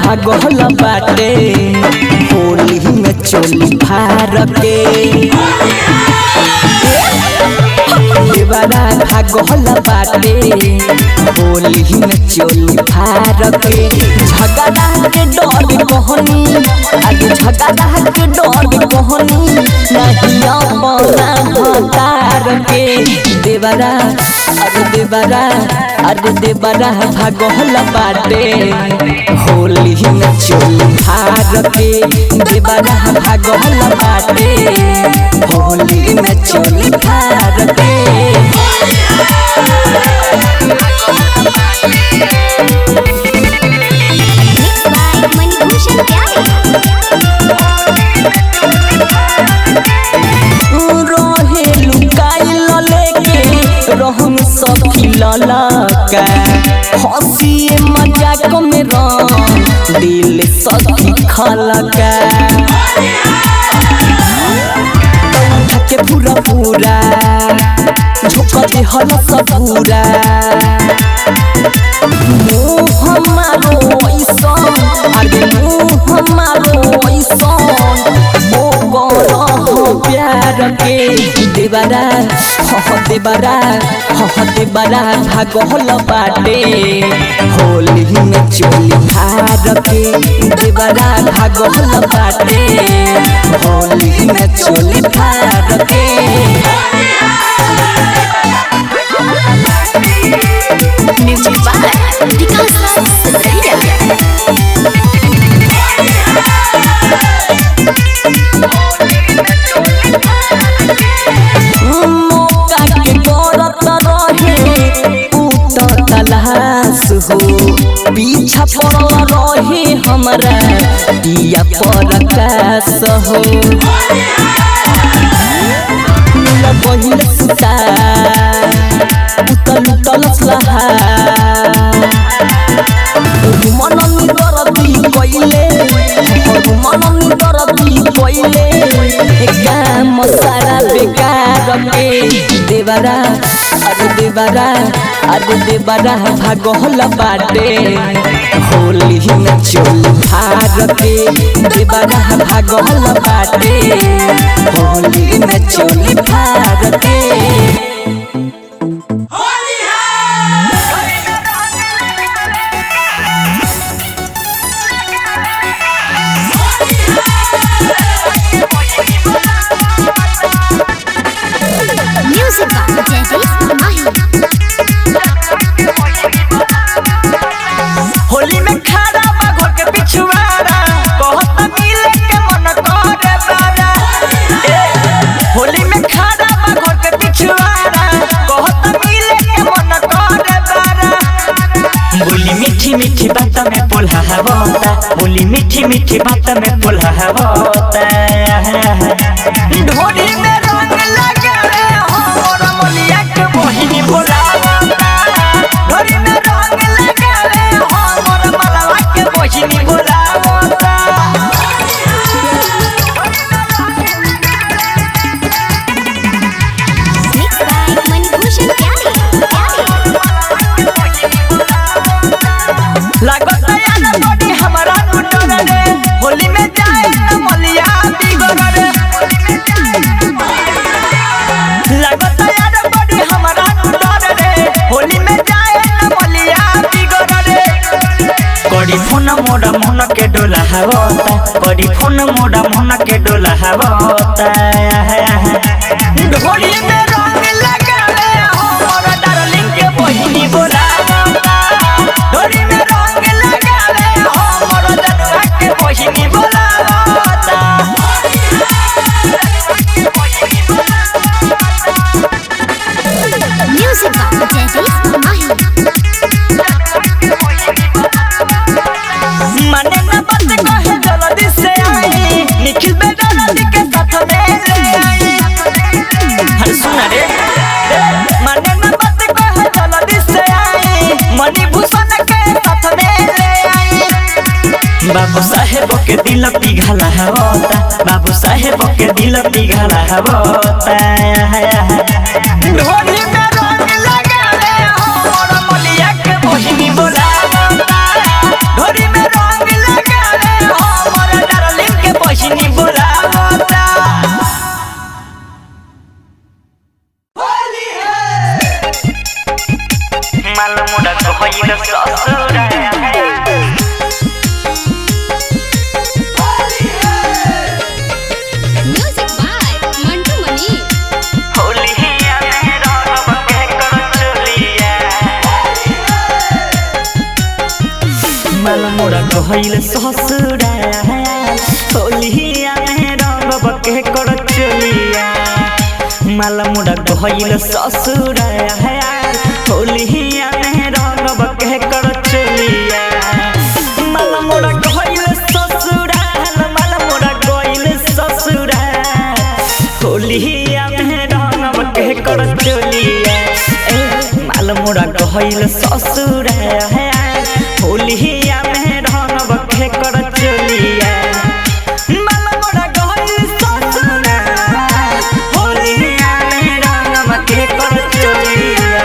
भागल बाटे होली में चोली फार के देवरा भागल बाटे होली में चोली फार के झगड़ा के डर कहनी आगे झगड़ा के डर कहनी नहीं अपना भतार के देवरा अरे देवरा भागल बाटे होली में चोली फार के देवरा भागल बाटे होली में चोली फार के रहम सखी ललका हंसी मजाक में दिल सखी खलका के पूरा पूरा झोंका दे हल सबूरा मुँह हमारो ऐसन अरे मुँह हमारो ऐसन ओ गौरव प्यार के देवरा देवरा भागल बाटे होली में चोली फार के देवरा भागल बाटे होली में चोली फार के म्यूजिक बाय विकास सदरिया हो पीछा पड़ल रहे हमरा दिया परकाश हो बहिन सुता उतल सहा मननी दरदी कइले काम सारा बेकार के देवरा भागल बाटे होली में चोली फार के देवरा भागल बाटे होली में चोली फार के होली में खड़ा बा घर के पिछवाड़ा कहत मिले के मन करे बारा होली में खड़ा बा घर के पिछवाड़ा कहत मिले के मन करे बारा बोली मीठी मीठी बात में बोला हवता बोली मीठी मीठी बात में बोला हवता ढोली में रंग लगे हो मोर मोलिया के मोहिनी बोलावता ढोली में रंग लगे हो मोर मलवा के मोहिनी बोलावता मिक्स बाय मनभूषण प्यारे लागत यार बॉडी हमारा टूटल रे होली में जाए न मलिया बिगड़ रे लागत यार बॉडी हमारा टूटल रे होली में जाए न मलिया बिगड़ रे कड़ी फोन मोड़ा मन के डोला हवता कड़ी फोन मोड़ा मन के डोला हवता ढोली में रंग लगा रे हो मोर डार्लिंग के बहिनी बोलावता ढोली में रंग लगा रे हो मोर जनुआ के बहिनी बोलावता म्यूजिक बाय माही माने ना बात कहे जल्दी से आई निखिल बेदर्दी के साथ में ले आई हर सुना रे माने ना बात कहे जल्दी से आई मणि भूषण के साथ में ले आई बाबू साहेब के दिल पिघला होता बाबू साहेब के दिल पिघला होता ढोली में रंग लगा रे हो मोर मलिया के मोहिनी बोलावता ढोली में रंग लगा ससुरा Music by Mantu Mani. होलिया में रंग के कर चलिया माल मोरा कहइल ससुरा होलिया में रंग के कर चलिया माल मोरा कहइल ससुरा होलिया में रंग के कर चलिया माल मोरा कहइल ससुरा माल मोरा कहइल ससुरा होलिया में रंग के कर चलिया माल मोरा कहइल ससुरा होलिया में रंग के कर चलिया माल मोरा कहइल ससुरा होलिया में रंग के कर चलिया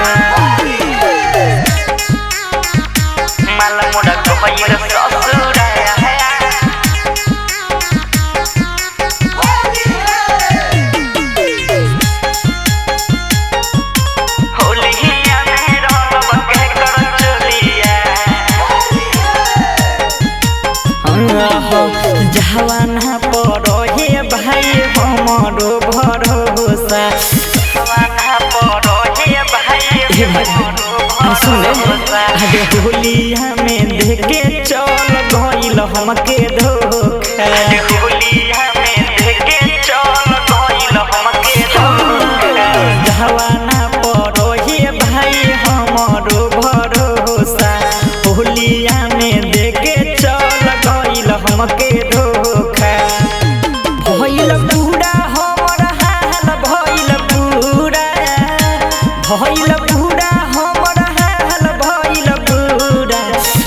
माल मोरा कहइल ससुरा होलिया में रंग के कर चलिया जवाना पड़ो हे भाई हमरो भरोसा जवाना पड़ो हे भाई हमरो भरोसा आगे होलिया में देखे चल गइल हमके धोखा होलिया में देखे चल गइल हमके धोखा जवाना पड़ो हे भाई हमरो भरोसा होलिया में देखे चल गइल हमके धोखा भइल पूरा हमर हाल भइल पूरा हमर हाल भइल पूरा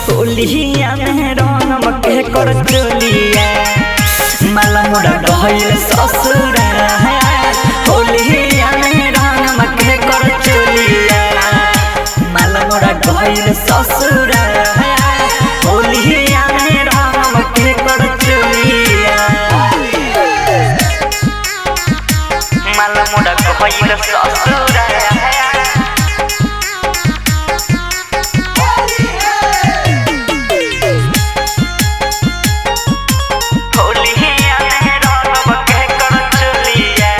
होलिया में रंग के कर चलिया माल मोरा कहइल ससुरा होलिया में रंग के कर चलिया माल मोरा कहइल ससुरा होलिया में रंग के कर चलिया माल मोरा कहइल ससुरा होलिया में रंग के कर चलिया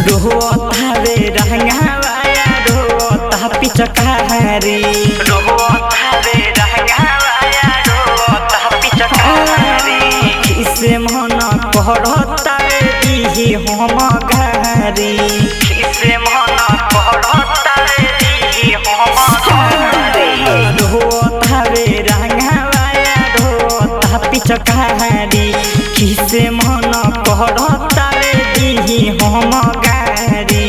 रोता रे रंगावाया रोता पिचकारी रोता रे रंगावाया रोता पिचकारी किसे मन कहता दी हम गारी किसे मन कहता दी हम गारी रोता रे रंगावाया रोता पिचकारी किसे मन कहता दी हम गारी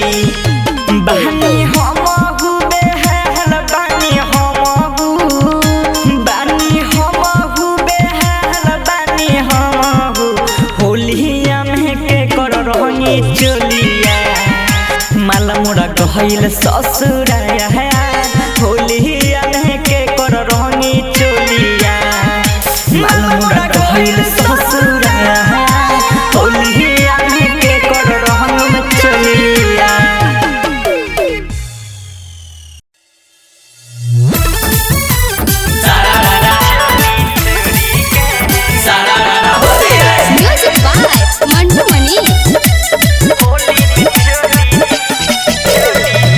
बानी हम हुबे हाल बानी हम हुबे हाल बानी हम होलिया में के कर रंगी चलिया माल मोरा कहइल ससुरा होलिया में के कर रंगी चलिया माल मोरा कहइल ससुरा होलिया में के कर रंग चलिया Music by Mantu Mani.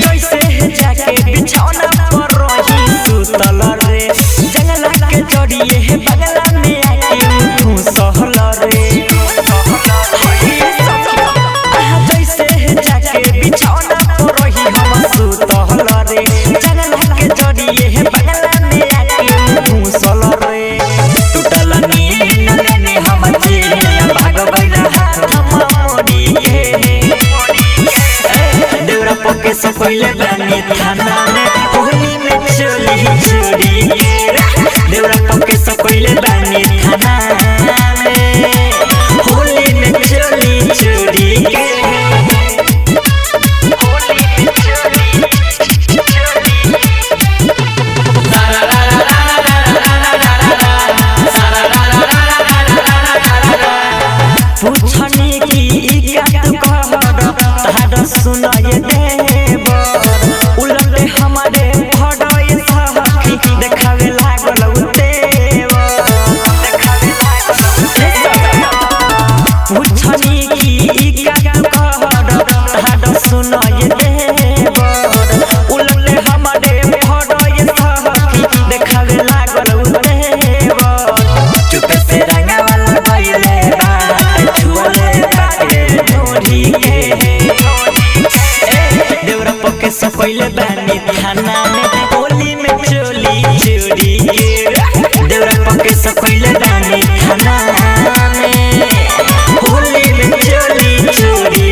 कैसे जाके बिछौना पर रही सुतल रे जंगला के जड़िए है बगला में आके घुसल रे जैसे जाके बिछौना पर रही हम सुतल रे जंगला के जड़िए है बगला में आके घुसल रे टूटल नींद लेने हम चले भाग गइल हाथ मोड़ी के देवरा पके से पहले बानी थाना में होली में चली चोरी के देवरा पके से पहले बानी थाना में होली में चली चोरी के होली में चली पूछने की क्या तू कहर तार सुनाए देवर सकैले बानी थाना में होली में चोली चोरी देवरा पके सकैले बानी थाना में होली में चोली चोरी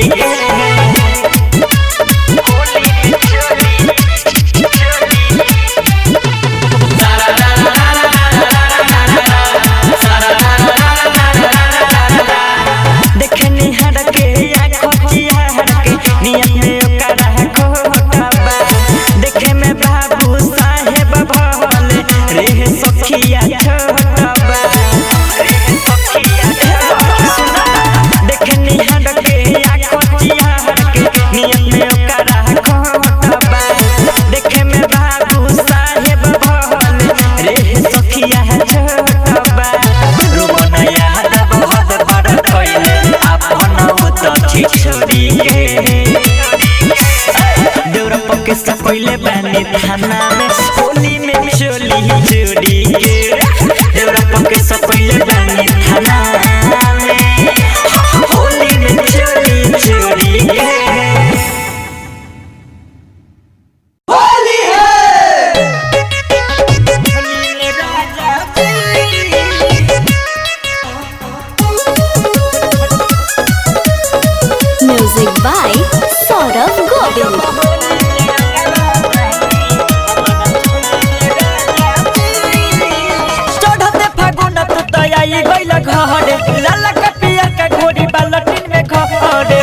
देवरा पके सकैले बानी थाना में होली में चोली चोरी देवरा पके सकैले बानी थाना में होली में चोली चोरी होली है Music by Saurav Govind. चढ़ते फागुन तू तैयारी गइल घरे लाला कपिया का घोड़ी बालटिन में घरे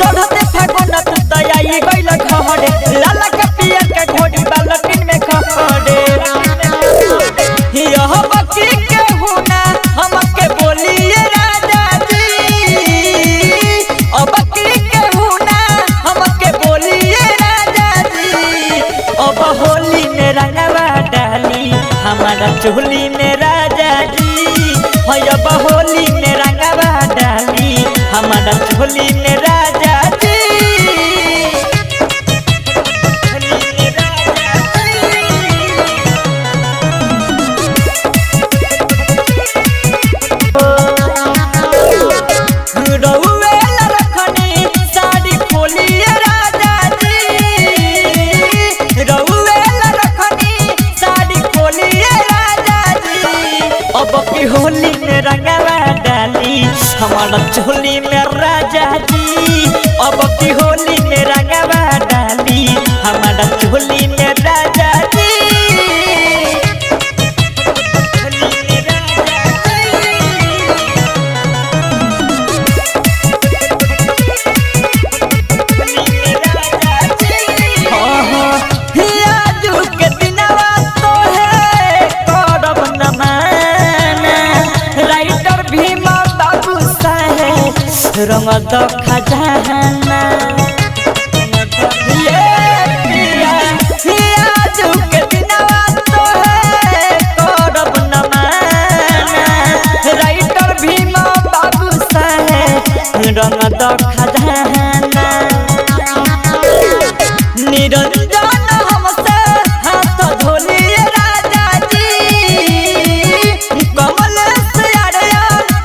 चढ़ते फागुन तू तैयारी गइल घरे लाला कपिया का घोड़ी बालटिन में घरे यह बकी के हुना हमके बोलिए राजा जी अब बकी के हुना हमके बोलिए राजा जी अब होली में रंगवा डाली हमारा चोली में राजा जी अब होली में रंगवा डाली हमारा चोली में राजा जी होली में रंगवा डाली हमारा चोली में राजा जी अब की होली में रंगवा डाली हमारा चोली में राजा जी रंग द खजाना ये पिया पिया के दिनवा तो है करब न माना राइटर भीमा बाबू साहेब रंग द खजाना निरंजन हमसे हाथ धोलिए राजा जी कमल से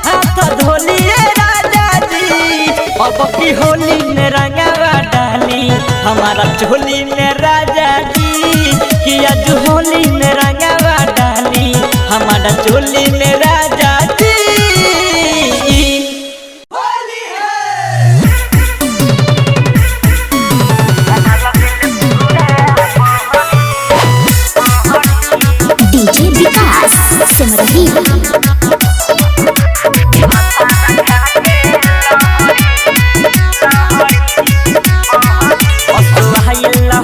हाथ धोलिए अब की होली में रंगवा डाली हमारा चोली में राजा जी किया जो होली में रंगवा डाली हमारा चोली में राजा जी होली है DJ विकास सिमरही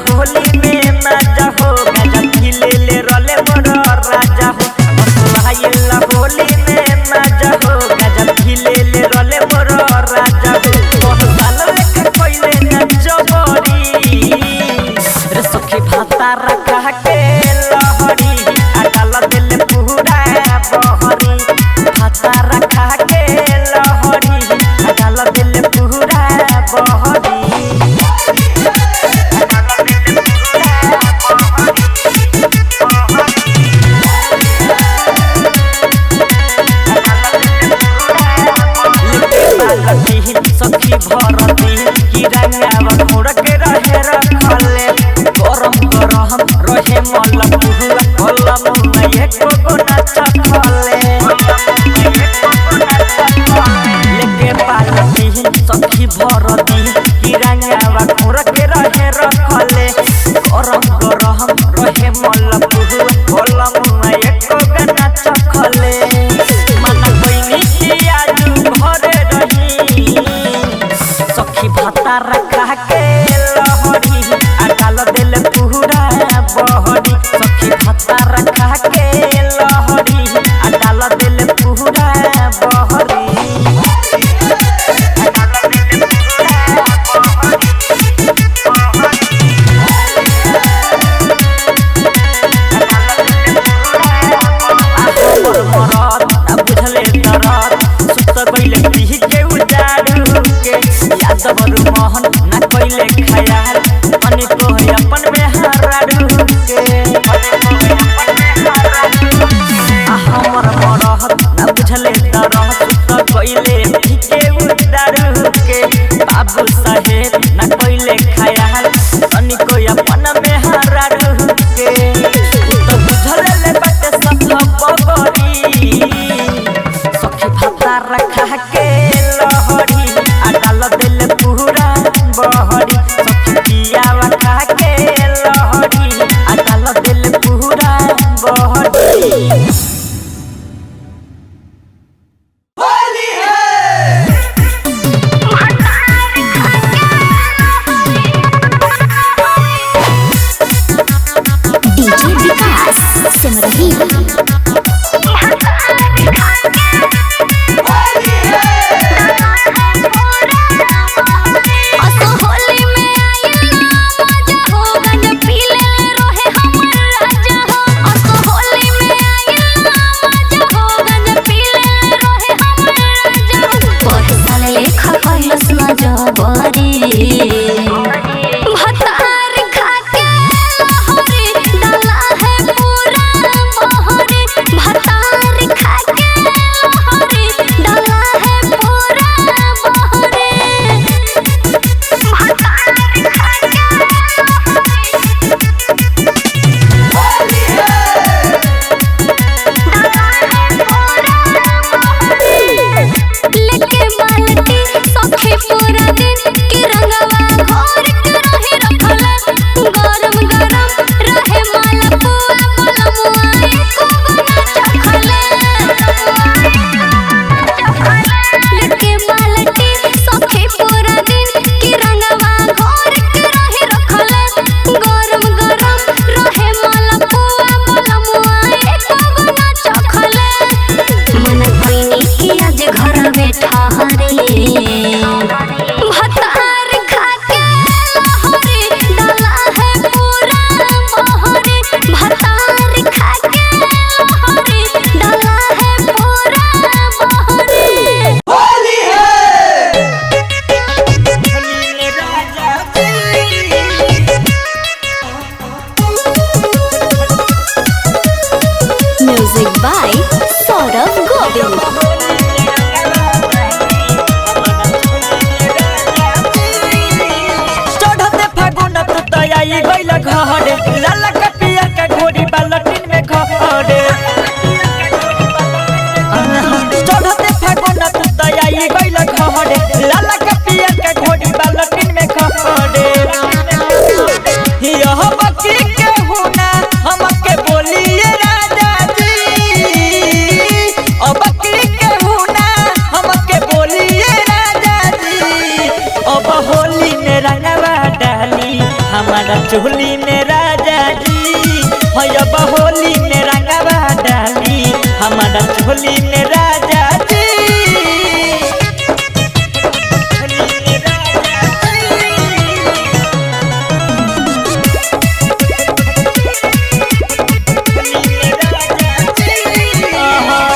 होली में मजा हो गजब खिले ले रोले बड़ो राजा हो होली में मजा हो गजब खिले ले रोले बड़ो राजा हो साल लेके कोइले न जबरी रे सखी भाता रखा के लहरी अटल दिल पूरा बहरी भाता रखा के लहरी अटल दिल पूरा बहरी सखी भरती की रंगावा घोड़ के रहे रखले गरम गरम रहे मलम हुआ कलम नहीं एको गोना चखले लेके पालती सखी भर दी कि रंगावा घोड़ के रहे रखले गरम गरम रहे मलम हुआ कलम नहीं एको गोना चखले मन कोइनी की आज घरे रही सखी भाता रखा के लहरी आ डाल दिल पूरा बहरी सखी भाता रखा के लहरी आ डाल दिल पूरा बहरी मोहन न कोइले खयाल अनेको अपन में हारा रुके हमर मरहत न बुझले तरह सुत कोइले ठीके उदारू के बाबू साहेब न कोइले खयाल अनेको अपन में हारा रुके तो बुझले ले बटे सब बगरी सखी भाता रखा के लहरी आ डाल दिल पूरा बहरी सखी पियावा खा के लहरी आ डाल दिल पूरा बहरी DJ Vikas Simrahi music by Saurabh Govind चढ़ते फागुन तू तैयारी गइल घरे लाला का पियर का घोड़ी बालटिन में घरे चढ़ते फागुन तू तैयारी गइल घरे लाला का पियर का घोड़ी बालटिन में घरे यह बकरी के हुना हमके बोलिए राजा जी ओ बकरी के हुना हमके बोलिए राजा जी अब होली में रंगवा डाली हमारा चोली में राजा जी अब होली में रंगवा डाली हमारा चोली में राजा जी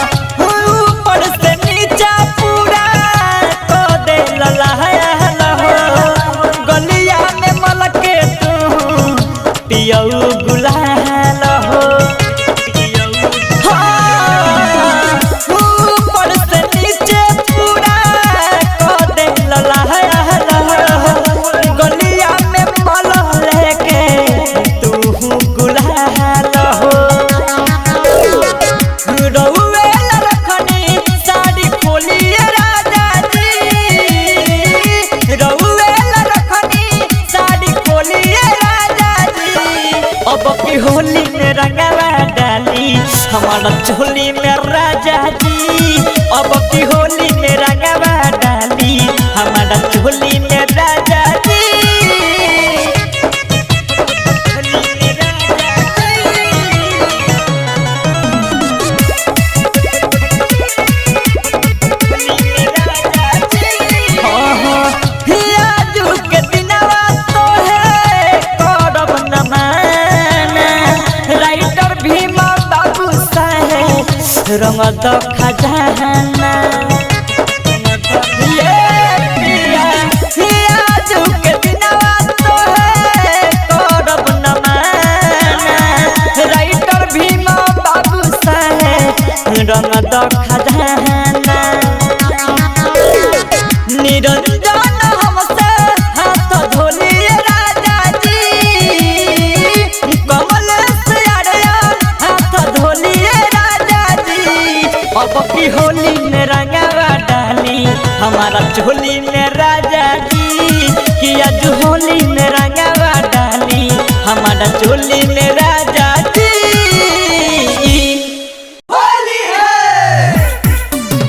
ऊपर से नीचा पूरा तो दे गलिया में मलके तू पियऊ गुलाल हो हमारा चोली में राजा जी अब की होली में रंगवा डाली हमारा चोली में राजा जी रंग दो खजाना ये पिया पिया झुके दिनवा तो है करब न माना राइटर भीमा बाबू साहेब रंग दो खजाना निरंजन हमसे हाथ धोलिए राजा जी कमल से अड़िया हाथ धोलिए अब की होली में रंगवा डाली हमारा चोली में राजा जी कि आज होली में रंगवा डाली हमारा चोली में राजा जी होली है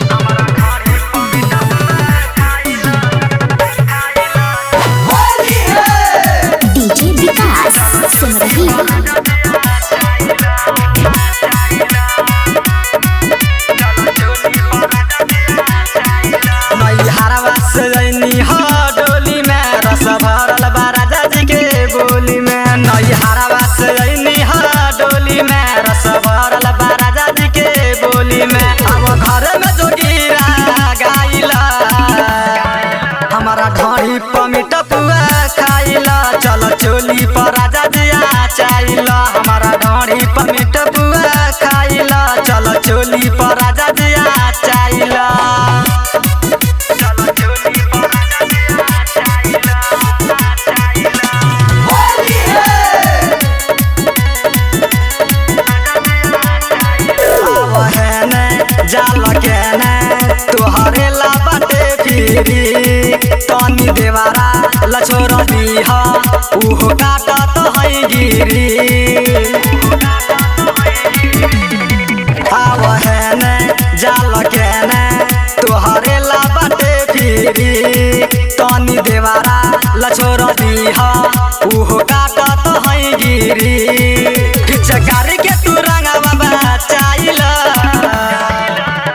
होली है डीजे विकास सिमरही डोली में रस भरल बा राजा जी के बोली में नई हरावा से डोली में रस भरल बा राजा जी के बोली में अब घर में जोगीरा गाइला हमारा ढोरी पमिट पुआ खाइला चल चोली पर राजा जी चाइला हमारा ढोरी पमिट पुआ खाइला चल चोली पर राजा जी चाइला जाल के ने तुहरे ला बाटे फिरी तनी देवारा लछोर दीहा उहो काटत है गिरी आवहे ने जाल के ने तुहरे ला बाटे फिरी तनी देवारा लछोर दीहा उहो काटत है गिरी पिचकारी के तू रंगवा बचाइला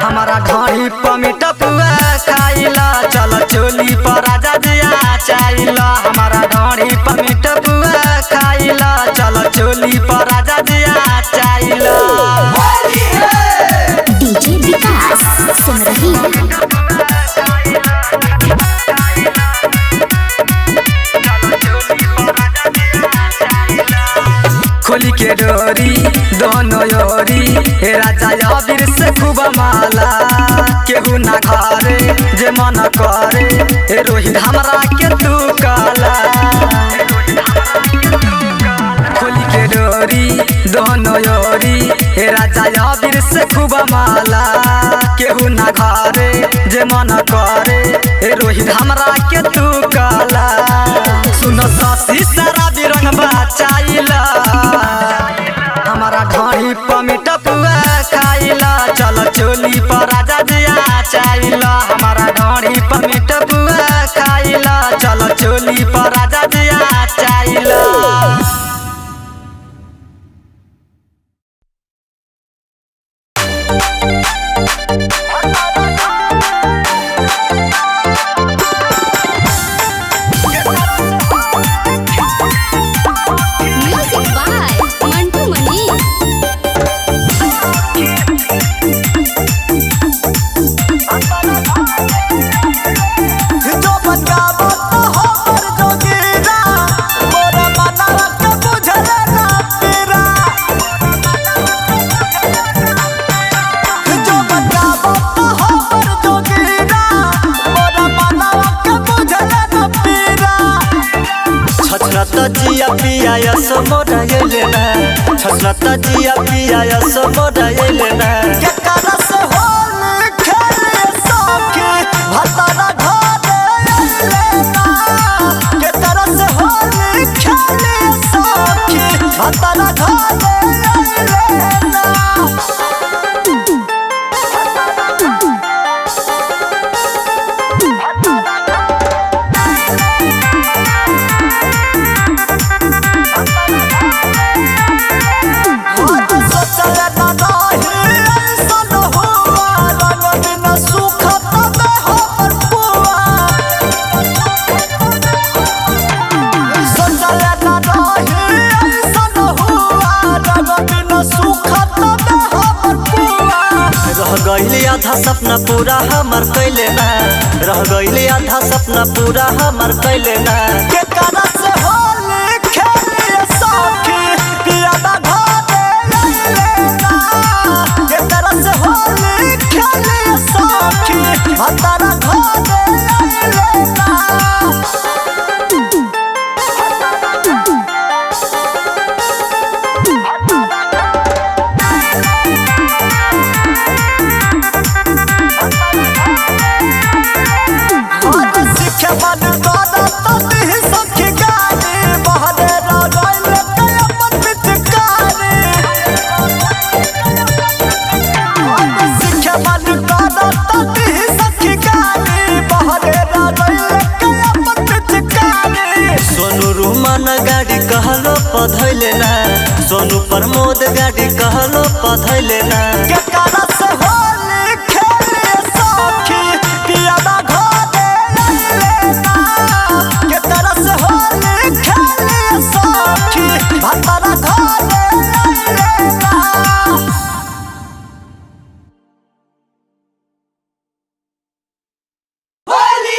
हमारा ढोरी पमिट पुआ खाइला चल चोली पर राजा दिया चाइला हमारा ढोरी पमिट पुआ खाइला चल चोली पर राजा दिया चाइला डीजे विकास सिमरही खोली के डोरी दोनों योरी राजा अबीर से खूब माला केहू ना घरे जे मन करे रोहित हमरा के तू काला खोली के डोरी दोनों योरी राजा अबीर से खूब माला केहू ना घरे जे मन करे रोहित हमरा के तू काला सुन सासी सारा बिरंग बचाइला हमारा ढोरी पमिट पुआ खाइला चल चोली पर राजा दिया चाइला हमारा ढोरी पमिट पुआ खाइला चल चोली पर राजा दिया चाइला म्यूजिक बाय मंटू मनी जो बनगावत हमर जोगीरा मोरा मनवा के बुझल ना पीरा जो बनगावत हमर जोगीरा मोरा मनवा के बुझल ना पीरा छछरत जिया पिया यस मोरा येलेना छछरत जिया पिया यस मोरा येलेना के करस होल खेले सके भतरा घरे लेना के तरस होल खेले सके भतरा घरे लेना आधा सपना पूरा हमर कैले ना रह गइले आधा सपना पूरा हमर कैले ना के कारा से होली खेली सखी पियादा घरे लइले ना के कारा से होली खेली सखी हतारा घरे लइले ना गाड़ी कहलो पधैले ना सोनू प्रमोद गाड़ी कहलो पधैले ना के कारा से होली खेली सखी पियादा घरे लइले ना के कारा से होली खेली सखी हतारा घरे लइले ना होली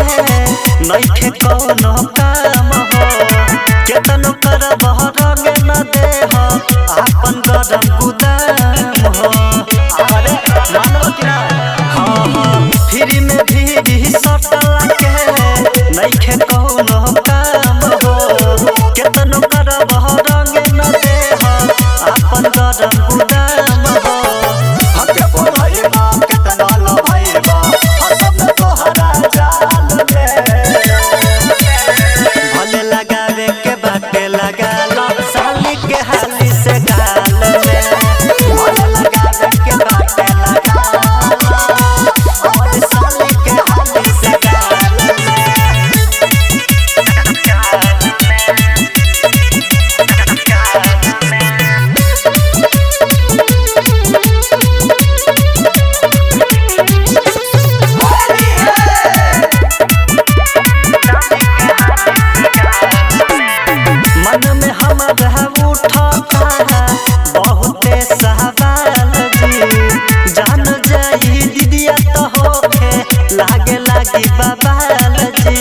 नइखे कौनो काम हो केतनो करब रंगे न दे हो आपन गरम गुदाम हो अरे मानव कि ना हां फ्री में भी सटला के नइखे कौनो काम हो केतनो करब रंगे न दे हो आपन गरम गुदाम हो हके बोलई बा केतना लो भाई बा हसब तोहरा जान भले लगावे के बाटे लगा लो साली के हाली से गाल में भले लगावे के बाटे लगा लो और साली के हाली से गाल मन में हमारा उठता बहुते सवाल जी जान जाई दीदिया तो होके लागे लागी बबाल जी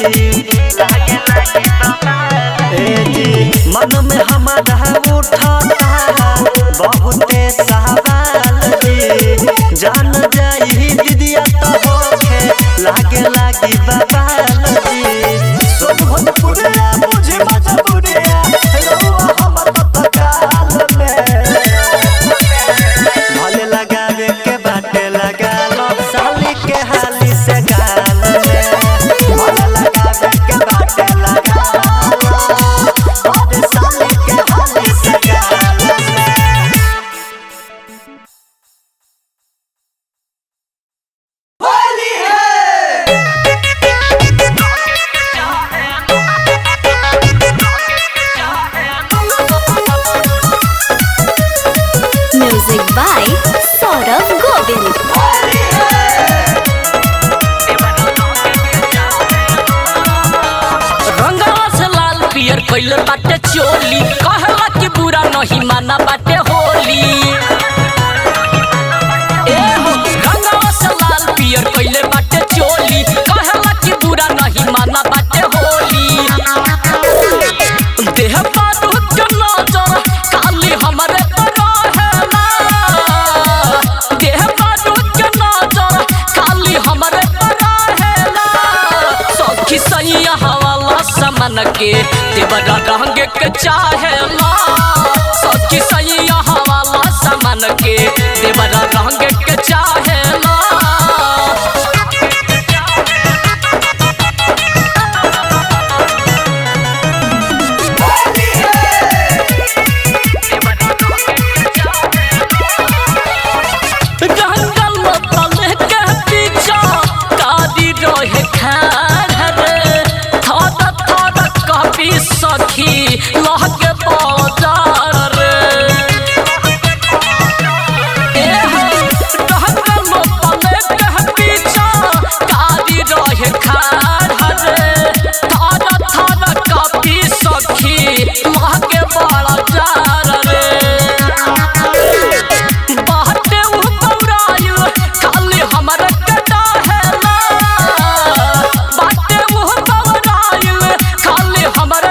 ए जी मन में हमारा उठता बहुते सवाल जी जान जाई दीदिया तो होके लागे लागी बबाल जी सब भोजपुरिया मुझे मजबूरिया रहुआ हमर तत्काल में भले लगावे के बाटे लगा लो साली के हाली से गाल में भले लगावे के बाटे लगा लो और साली के हाली से गाल में Holi Music by Saurav Govind. रंगवा से लाल पियर कइल बाटे चोली कहला कि बुरा नहीं माना बाटे होली ए हो रंगवा पियर कइले बाटे चोली कहला कि बुरा नहीं माना बाटे होली देह बारूद के नजर काली हमरे पर रहेला देह बारूद के नजर काली हमरे पर रहेला सखी सैया वाला समन के देवरा रंग के चाहेला सखी सैया वाला समन के देवरा रंग के चाहेला सखी लहके बाजार रे पीछा गाड़ी रहे खाड़ रे थारा थारा कापी सखी लहके बाजार रे बाटे उ बौराइल खाली हमर कटा हेला बाटे उ बौराइल खाली हमर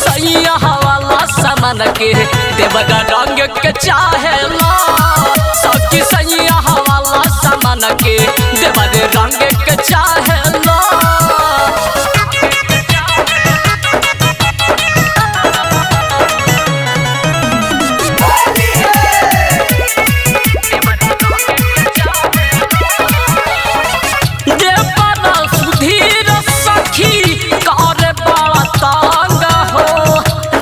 सैया वाला समन के देवरा रंग के चाहेला सखी सैया वाला समन के देवरा रंग के चाहेला देवरा सुधीर सखी करे बड़ा तांग हो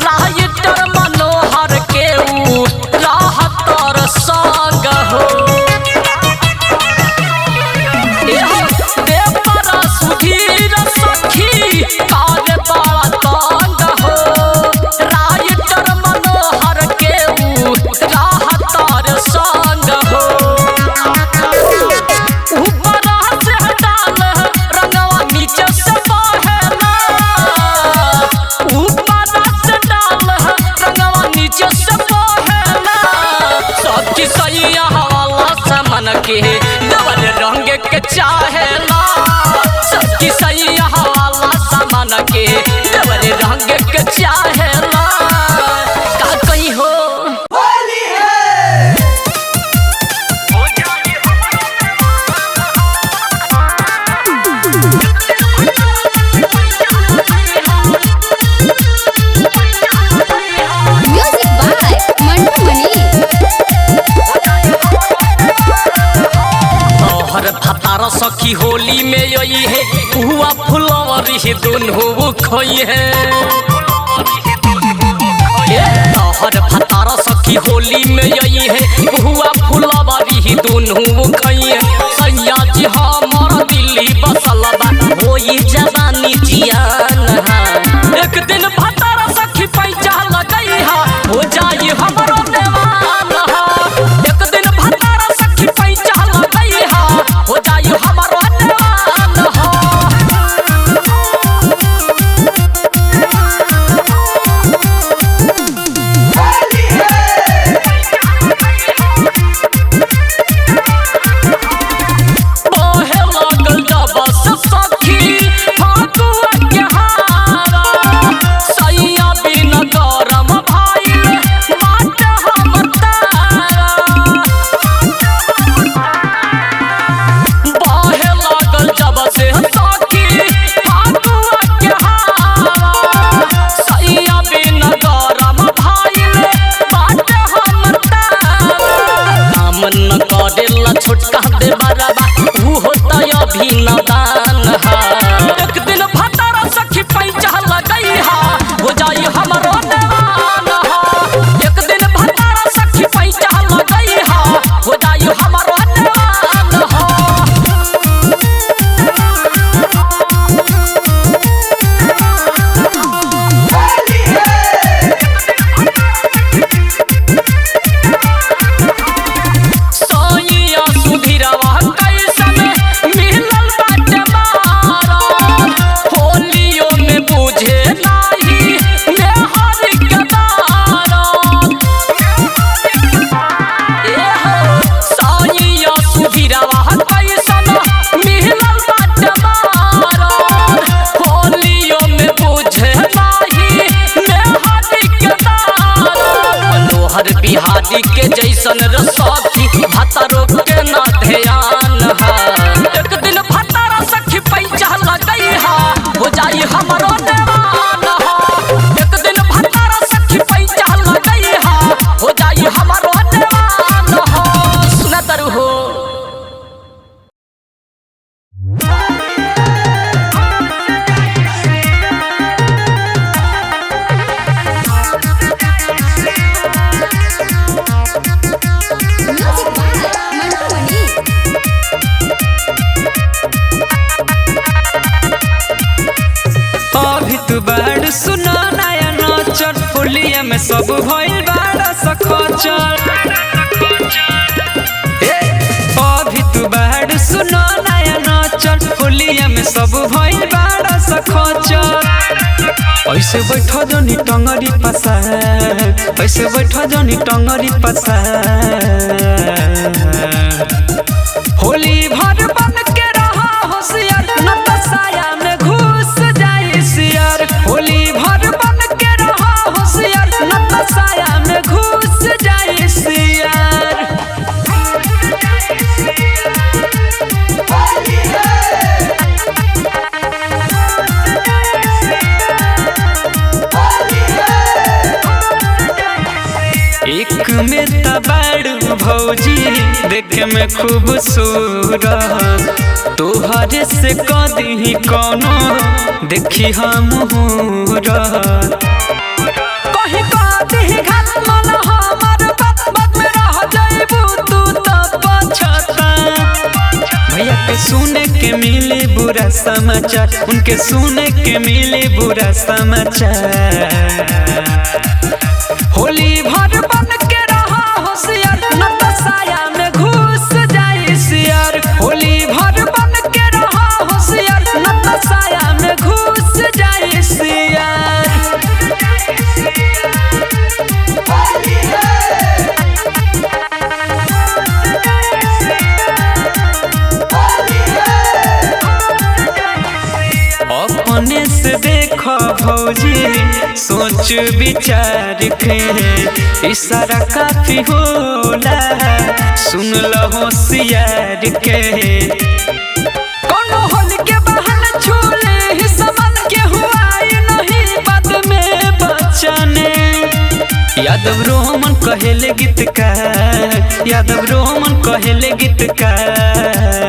राइटर मनोहर के ऊ राहतर संग हो देवरा सुधीर सखी करे बड़ा तांग हो राइटर मनोहर के ऊ राहतर संग हो सैया वाला समन के देवर रंग के चाहेला सखी सैया वाला समन के देवर रंग के चाहेला का कहीं हो होली है म्यूजिक बाय मंटू मनी हर भतार सखी होली में यही है हुआ फुलवरी दुनू खोई है हर भतार सखी होली में यही है हुआ फुलवरी दुनू खोई है सैया जी हमर दिल्ली बसल बा होई जवानी जियान एक दिन भतार सखी पैसा लगई हा हो जाई हमरो देवान एक दिन भतार सखी पैसा लगई हा हो जाई हमरो देवान बहे लागल जब सखी फागुआ के हारा मेहरी के जैसन रसखी भतरो के ना ध्यान है। एक दिन भतारा सखी पैचा लगई हा हो जाई हमरो नेवान हा। एक दिन भतारा सखी पैचा लगई हा हो जाई हमरो नेवान हा। सुना तरु हो म्यूजिक बाय मंटू मनी। अभी तू बाड़ सुना नया नचर होलिया में सब भइल बाड़ा सखचर। अभी तू बाड़ सुना नया नचर होलिया में सब भइल बाड़ा सखचर। ऐसे बैठ जनी टंगरी पसार, ऐसे बैठ जनी टंगरी पसार। होली भर बन के रहा होशियार न त साया में घुस जाई सियार। होली भर बन के रहा होशियार न त साया में घुस जाई सियार। एक में तबाड़ू भौजी देखे में खूबसूरत, तोहरे से कदी कोनो देखी हम कहीं कदी घात मन हमार बात में रह जाइबू तू तो पछता। भैया के सुने के मिले बुरा समाचार, उनके सुने के मिले बुरा समाचार। होली भर बन के रहा होशियार न त साया में घुस जाई सियार। होली भर बन के रहा होशियार न त साया में घुस जाई सियार। अपने से देखो भौजी सोच विचार के, इशारा काफी होला सुन लो होशियार के। कोनो होल के बहाना छूले ही समान के हुआ नहीं बाद में बचाने। यादव रोमन कहेले गीतकार, यादव रोमन कहेले गीतकार।